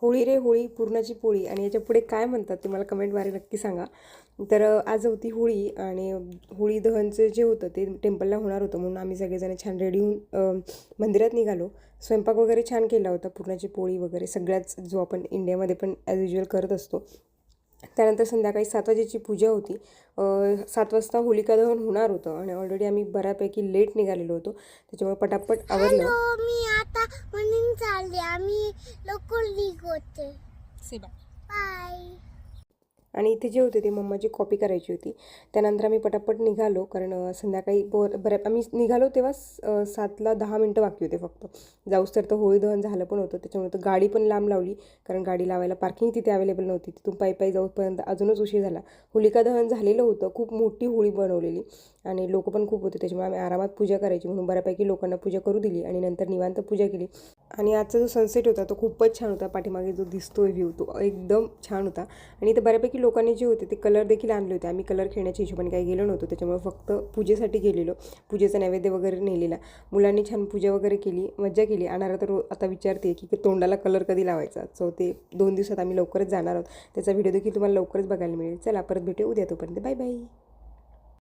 होळी रे होळी पुरणाची पोळी आणि याच्या पुढे काय म्हणतात ते मला कमेंटद्वारे नक्की सांगा. तर आज होती होळी आणि होळी दहनचं जे होतं ते टेम्पलला होणार होतं म्हणून आम्ही सगळेजण छान रेडी होऊन मंदिरात निघालो. स्वयंपाक वगैरे छान केला होता, पुरणाची पोळी वगैरे सगळ्याच जो आपण इंडियामध्ये पण ॲज युजल करत असतो. त्यानंतर संध्याकाळी 7 वाजेची पूजा होती. 7 वाजता होलिका दहन होणार होतं आणि ऑलरेडी आम्ही बऱ्यापैकी लेट निघालेलो होतो, त्याच्यामुळे पटापट आवरलं. मी आता म्हणून चालले, आम्ही लवकर निघते. बाय. आणि इथे जे होते ते मम्माची कॉपी करायची होती. त्यानंतर आम्ही पटापट निघालो, कारण संध्याकाळी आम्ही निघालो तेव्हा 7ला 10 मिनटं बाकी होते फक्त जाऊस तर होळी दहन झालं पण होतं. त्याच्यामुळे तर गाडी पण लांब लावली, कारण गाडी लावायला पार्किंग तिथे अवेलेबल नव्हती. तिथून पायी जाऊपर्यंत अजूनच उशीर झाला. होलिका दहन झालेलं होतं, खूप मोठी होळी बनवलेली आणि लोक पण खूप होते, त्याच्यामुळे आम्ही आरामात पूजा करायची म्हणून बऱ्यापैकी लोकांना पूजा करू दिली आणि नंतर निवांत पूजा केली. आणि आजचा जो सनसेट होता तो खूपच छान होता. पाठीमागे जो दिसतोय व्ह्यू तो एकदम छान होता. आणि इथं बऱ्यापैकी लोकांनी जे होते ते कलर देखील आणले होते. आम्ही कलर खेळण्याच्या हिशोबाने काही गेलो नव्हतो, त्याच्यामुळे फक्त पूजेसाठी गेलेलो. पूजेचा नैवेद्य वगैरे नेलेला. मुलांनी छान पूजा वगैरे केली, मज्जा केली. आणणारा तर आता विचारते की तोंडाला कलर कधी लावायचा. सो ते 2 दिवसात आम्ही लवकरच जाणार आहोत. त्याचा व्हिडिओ देखील तुम्हाला लवकरच बघायला मिळेल. चला परत भेटू उद्या, तोपर्यंत बाय बाय.